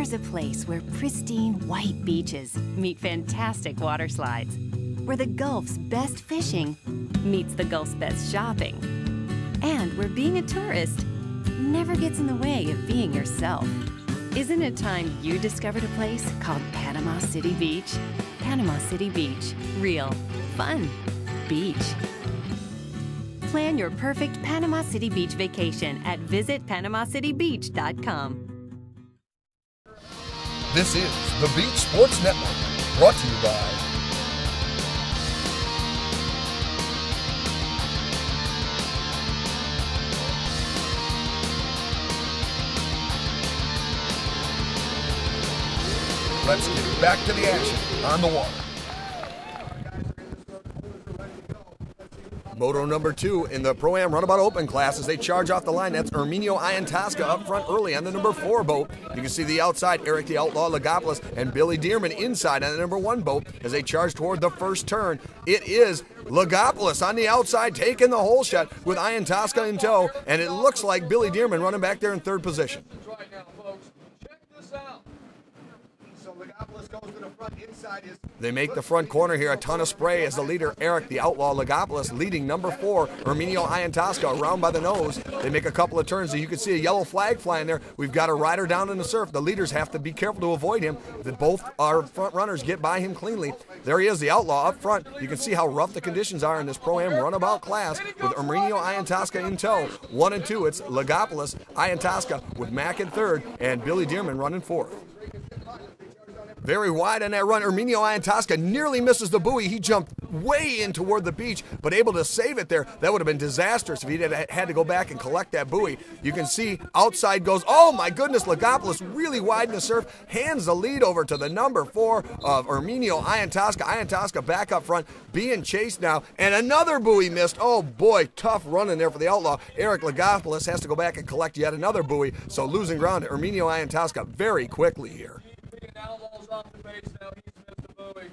There's a place where pristine white beaches meet fantastic water slides, where the Gulf's best fishing meets the Gulf's best shopping, and where being a tourist never gets in the way of being yourself. Isn't it time you discovered a place called Panama City Beach? Panama City Beach. Real, fun, beach. Plan your perfect Panama City Beach vacation at visitpanamacitybeach.com. This is the Beach Sports Network, brought to you by Let's get back to the action on the water. Moto number 2 in the Pro-Am Runabout Open class as they charge off the line. That's Erminio Iantosca up front early on the number 4 boat. You can see the outside, Eric the Outlaw Lagopoulos and Billy Dearman inside on the number 1 boat as they charge toward the first turn. It is Lagopoulos on the outside taking the hole shot with Iantosca in tow, and it looks like Billy Dearman running back there in 3rd position. Right now, folks. Check this out. So Lagopoulos goes to the front, inside is... They make the front corner here, a ton of spray as the leader, Eric the Outlaw Lagopoulos, leading number 4, Erminio Iantosca, around by the nose. They make a couple of turns, so you can see a yellow flag flying there. We've got a rider down in the surf. The leaders have to be careful to avoid him. Both our front runners get by him cleanly. There he is, the Outlaw up front. You can see how rough the conditions are in this Pro-Am Runabout class with Erminio Iantosca in tow. 1 and 2, it's Lagopoulos, Iantosca with Mack in 3rd, and Billy Dearman running 4th. Very wide on that run. Erminio Iantosca nearly misses the buoy. He jumped way in toward the beach, but able to save it there. That would have been disastrous if he had to go back and collect that buoy. You can see outside goes, oh my goodness, Lagopoulos really wide in the surf, hands the lead over to the number 4 of Erminio Iantosca. Iantosca back up front, being chased now, and another buoy missed. Oh boy, tough running there for the Outlaw. Eric Lagopoulos has to go back and collect yet another buoy, so losing ground to Erminio Iantosca very quickly here. Outlaws off the base now. He's missed the buoy.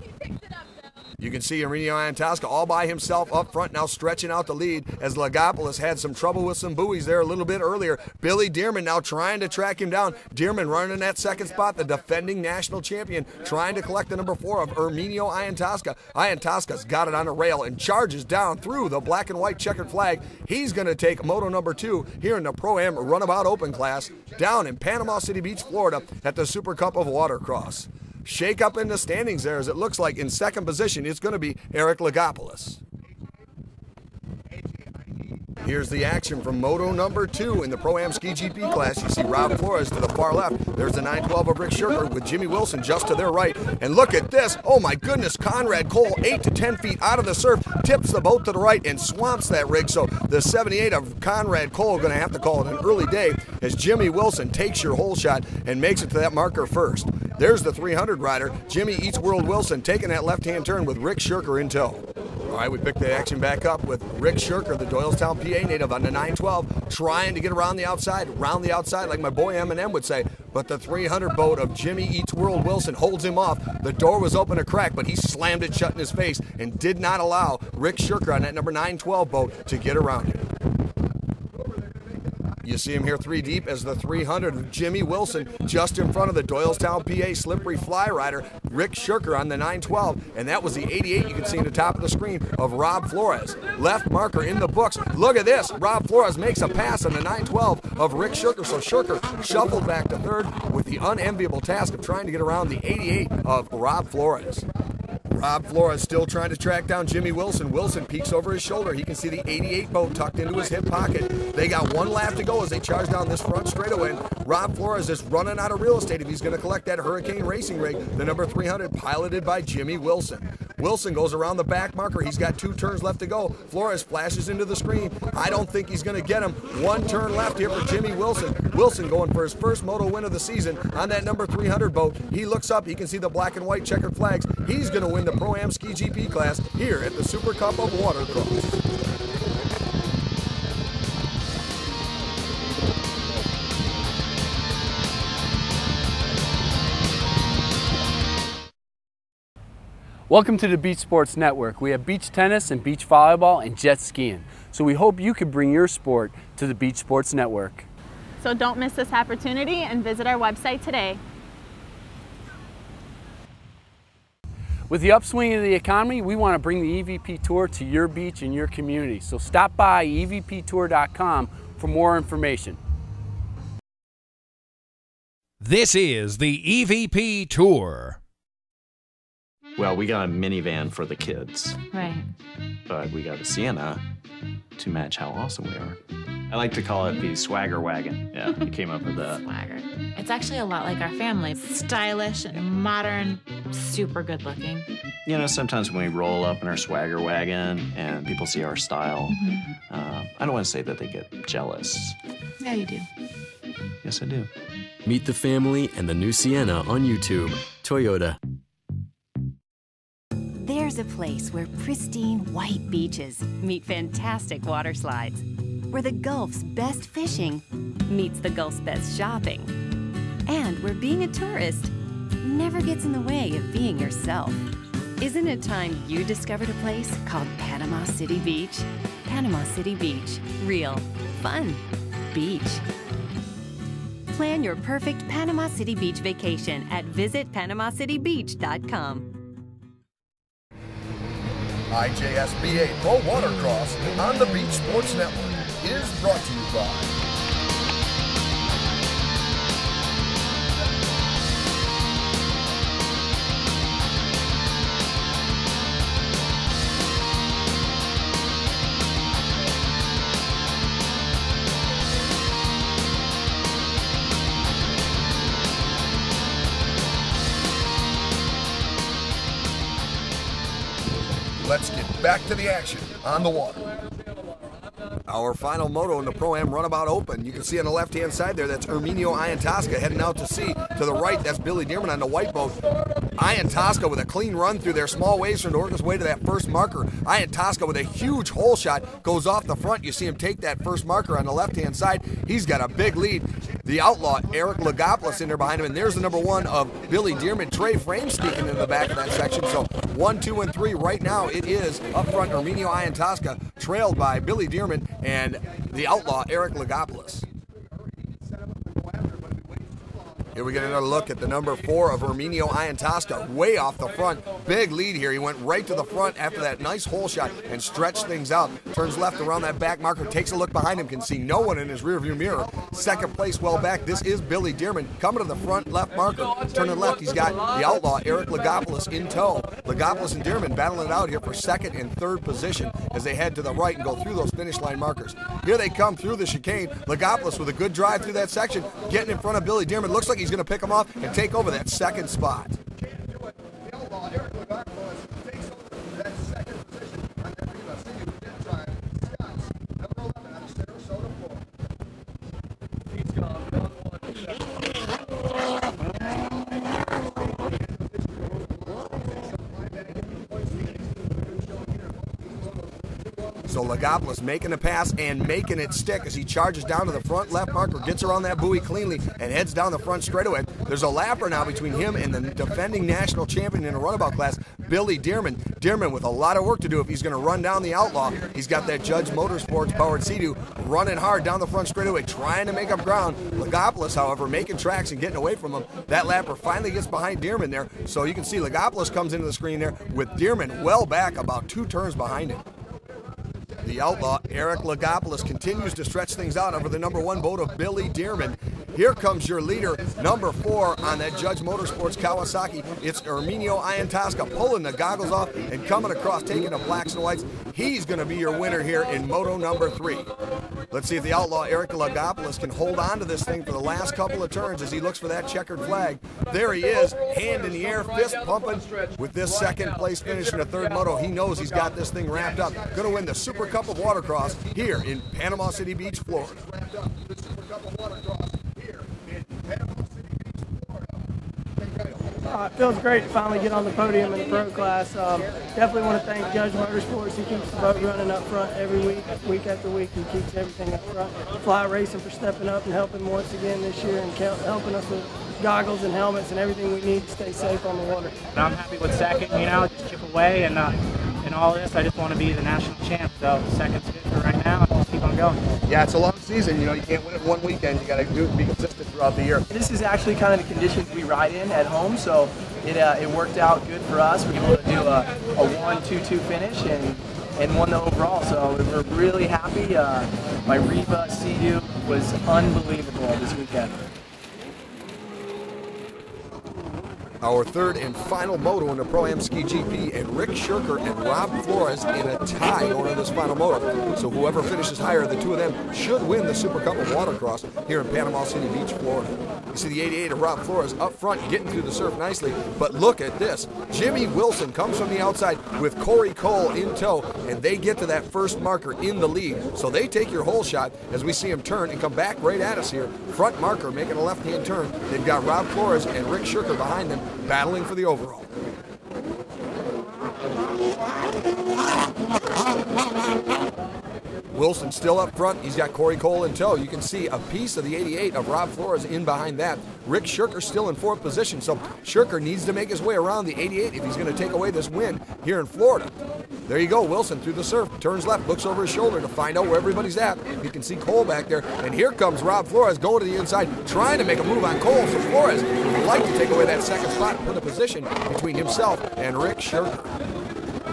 He picked it up though. You can see Erminio Iantosca all by himself up front now, stretching out the lead as Lagopoulos had some trouble with some buoys there a little bit earlier. Billy Dearman now trying to track him down. Dearman running in that 2nd spot, the defending national champion, trying to collect the number 4 of Erminio Iantosca. Iantosca's got it on a rail and charges down through the black and white checkered flag. He's going to take moto number 2 here in the Pro-Am Runabout Open class down in Panama City Beach, Florida at the Super Cup of Watercross. Shake up in the standings there as it looks like in 2nd position it's going to be Eric Lagopoulos. Here's the action from moto number 2 in the Pro-Am Ski GP class. You see Rob Flores to the far left. There's the 912 of Rick Shurker with Jimmy Wilson just to their right. And look at this. Oh my goodness, Conrad Cole 8 to 10 feet out of the surf, tips the boat to the right and swamps that rig. So the 78 of Conrad Cole going to have to call it an early day as Jimmy Wilson takes your hole shot and makes it to that marker first. There's the 300 rider, Jimmy Eats World Wilson, taking that left-hand turn with Rick Shurker in tow. All right, we pick the action back up with Rick Shurker, the Doylestown, PA native on the 912, trying to get around the outside, like my boy Eminem would say. But the 300 boat of Jimmy Eats World Wilson holds him off. The door was open a crack, but he slammed it shut in his face and did not allow Rick Shurker on that number 912 boat to get around him. You see him here 3 deep as the 300 of Jimmy Wilson just in front of the Doylestown, PA slippery fly rider, Rick Shurker on the 912. And that was the 88 you can see in the top of the screen of Rob Flores. Left marker in the books. Look at this. Rob Flores makes a pass on the 912 of Rick Shurker. So Shurker shuffled back to 3rd with the unenviable task of trying to get around the 88 of Rob Flores. Rob Flores still trying to track down Jimmy Wilson. Wilson peeks over his shoulder. He can see the 88 boat tucked into his hip pocket. They got 1 lap to go as they charge down this front straightaway. Rob Flores is running out of real estate if he's going to collect that Hurricane Racing rig, the number 300, piloted by Jimmy Wilson. Wilson goes around the back marker. He's got 2 turns left to go. Flores flashes into the screen. I don't think he's going to get him. 1 turn left here for Jimmy Wilson. Wilson going for his first moto win of the season on that number 300 boat. He looks up. He can see the black and white checkered flags. He's going to win the Pro-Am Ski GP class here at the Super Cup of Watercross. Welcome to the Beach Sports Network. We have beach tennis and beach volleyball and jet skiing. So we hope you can bring your sport to the Beach Sports Network. So So don't miss this opportunity and visit our website today. With the upswing of the economy, we want to bring the EVP Tour to your beach and your community. So stop by evptour.com for more information. This is the EVP Tour. Well, we got a minivan for the kids, Right. but we got a Sienna to match how awesome we are. I like to call it the swagger wagon. Yeah, we came up with that. Swagger. It's actually a lot like our family. stylish and modern, super good looking. You know, sometimes when we roll up in our swagger wagon and people see our style, I don't want to say that they get jealous. Yeah, you do. Yes, I do. Meet the family and the new Sienna on YouTube. Toyota. There's a place where pristine white beaches meet fantastic water slides, where the Gulf's best fishing meets the Gulf's best shopping, and where being a tourist never gets in the way of being yourself. Isn't it time you discovered a place called Panama City Beach? Panama City Beach. Real, fun, beach. Plan your perfect Panama City Beach vacation at visitpanamacitybeach.com. IJSBA Pro Watercross on the Beach Sports Network is brought to you by Let's get back to the action on the water. Our final moto in the Pro-Am Runabout Open. You can see on the left-hand side there, that's Herminio Iantosca heading out to sea. To the right, that's Billy Dearman on the white boat. Iantosca with a clean run through their small waves trying to work his way to that first marker. Iantosca with a huge hole shot goes off the front. You see him take that first marker on the left-hand side. He's got a big lead. The outlaw, Eric Lagopoulos, in there behind him, and there's the number one of Billy Dearman. Trey Frame sneaking in the back of that section. So 1, 2, and 3 right now. It is up front Herminio Iantosca, trailed by Billy Dearman and the outlaw, Eric Lagopoulos. Here we get another look at the number 4 of Herminio Iantosca, way off the front. Big lead here. He went right to the front after that nice hole shot and stretched things out. Turns left around that back marker, takes a look behind him, can see no one in his rearview mirror. Second place well back. This is Billy Dearman coming to the front left marker. Turning left, he's got the outlaw, Eric Lagopoulos, in tow. Lagopoulos and Dearman battling it out here for second and third position as they head to the right and go through those finish line markers. Here they come through the chicane. Lagopoulos with a good drive through that section, getting in front of Billy Dearman. Looks like he's going to pick him off and take over that second spot. So Lagopoulos making a pass and making it stick as he charges down to the front left marker, gets around that buoy cleanly, and heads down the front straightaway. There's a lapper now between him and the defending national champion in a runabout class, Billy Dearman. Dearman with a lot of work to do if he's going to run down the outlaw. He's got that Judge Motorsports powered Sea-Doo running hard down the front straightaway, trying to make up ground. Lagopoulos, however, making tracks and getting away from him. That lapper finally gets behind Dearman there, so you can see Lagopoulos comes into the screen there with Dearman well back, about 2 turns behind him. The outlaw, Eric Lagopoulos, continues to stretch things out over the number 1 boat of Billy Dearman. Here comes your leader, number 4 on that Judge Motorsports Kawasaki. It's Herminio Iantosca pulling the goggles off and coming across, taking the blacks and whites. He's going to be your winner here in moto number 3. Let's see if the outlaw, Eric Lagopoulos, can hold on to this thing for the last couple of turns as he looks for that checkered flag. There he is, hand in the air, fist pumping with this second place finish in the 3rd moto. He knows he's got this thing wrapped up. Going to win the Super Cup of Watercross here in Panama City Beach, Florida. It feels great to finally get on the podium in the pro class. Definitely want to thank Judge Motorsports. He keeps the boat running up front every week, week after week. He keeps everything up front. Fly Racing for stepping up and helping once again this year and helping us with goggles and helmets and everything we need to stay safe on the water. I'm happy with second, just chip away, and in all this, I just want to be the national champ. So second's good for right now. keep on going. Yeah, it's a long season. You know, you can't win it one weekend. You got to do it and be consistent throughout the year. This is actually kind of the conditions we ride in at home, so it worked out good for us. We were able to do a 1-2-2 finish and won the overall, so we were really happy. My Reba Sea-Doo was unbelievable this weekend. Our third and final moto in the Pro-Am Ski GP, and Rick Shirker and Rob Flores in a tie going on this final moto. So whoever finishes higher, the two of them should win the Super Cup of Watercross here in Panama City Beach, Florida. You see the 88 of Rob Flores up front getting through the surf nicely, but look at this. Jimmy Wilson comes from the outside with Corey Cole in tow, and they get to that first marker in the lead. So they take your hole shot as we see him turn and come back right at us here. Front marker making a left-hand turn. They've got Rob Flores and Rick Shirker behind them, battling for the overall. Wilson still up front. He's got Corey Cole in tow. You can see a piece of the 88 of Rob Flores in behind that. Rick Shirker still in fourth position, so Shirker needs to make his way around the 88 if he's going to take away this win here in Florida. There you go, Wilson through the surf, turns left, looks over his shoulder to find out where everybody's at. You can see Cole back there, and here comes Rob Flores going to the inside, trying to make a move on Cole. So Flores would like to take away that second spot and put a position between himself and Rick Shirker.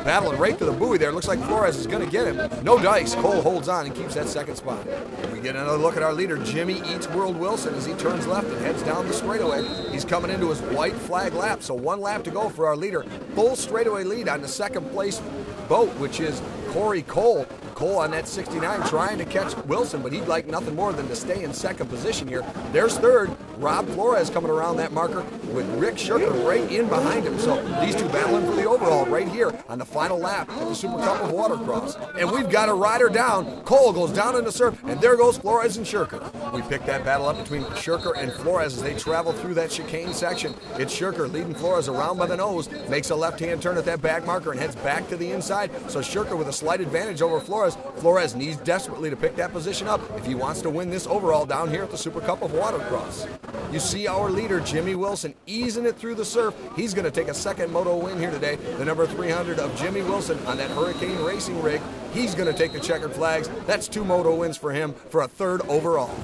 Battling right to the buoy there. Looks like Flores is going to get him. No dice. Cole holds on and keeps that second spot. We get another look at our leader, Jimmy Eats World Wilson, as he turns left and heads down the straightaway. He's coming into his white flag lap, so one lap to go for our leader. Full straightaway lead on the second place boat, which is Corey Cole. Cole on that 69 trying to catch Wilson, but he'd like nothing more than to stay in second position here. There's third. Rob Flores coming around that marker with Rick Shirker right in behind him. So these two battling for the overall right here on the final lap of the Super Cup of Watercross. And we've got a rider down. Cole goes down in the surf, and there goes Flores and Shirker. We pick that battle up between Shirker and Flores as they travel through that chicane section. It's Shirker leading Flores around by the nose, makes a left-hand turn at that back marker and heads back to the inside. So Shirker with a slight advantage over Flores. Flores needs desperately to pick that position up if he wants to win this overall down here at the Super Cup of Watercross. You see our leader, Jimmy Wilson, easing it through the surf. He's going to take a second moto win here today. The number 300 of Jimmy Wilson on that Hurricane Racing rig. He's going to take the checkered flags. That's 2 moto wins for him for a third overall.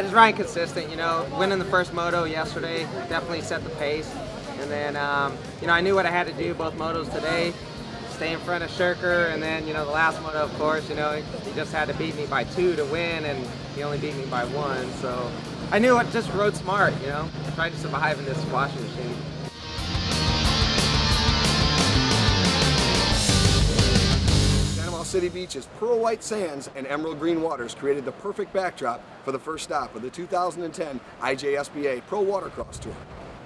Just riding consistent, you know, winning the first moto yesterday definitely set the pace. And then, you know, I knew what I had to do both motos today, stay in front of Shirker, and then, you know, the last moto, of course, you know, he just had to beat me by 2 to win, and he only beat me by 1. So I knew I just rode smart, you know, tried to survive in this washing machine. City Beach's pearl white sands and emerald green waters created the perfect backdrop for the first stop of the 2010 IJSBA Pro Watercross Tour.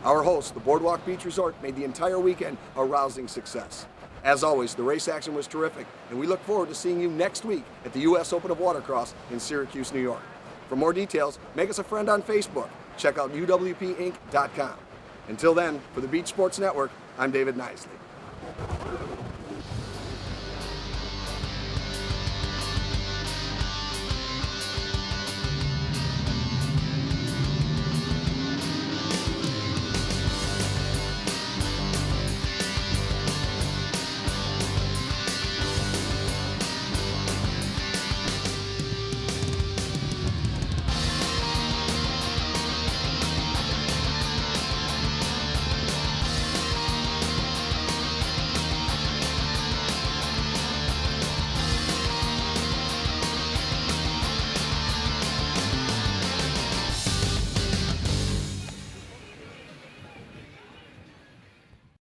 Our host, the Boardwalk Beach Resort, made the entire weekend a rousing success. As always, the race action was terrific, and we look forward to seeing you next week at the U.S. Open of Watercross in Syracuse, New York. For more details, make us a friend on Facebook. Check out UWP-INC.com. Until then, for the Beach Sports Network, I'm David Knisley.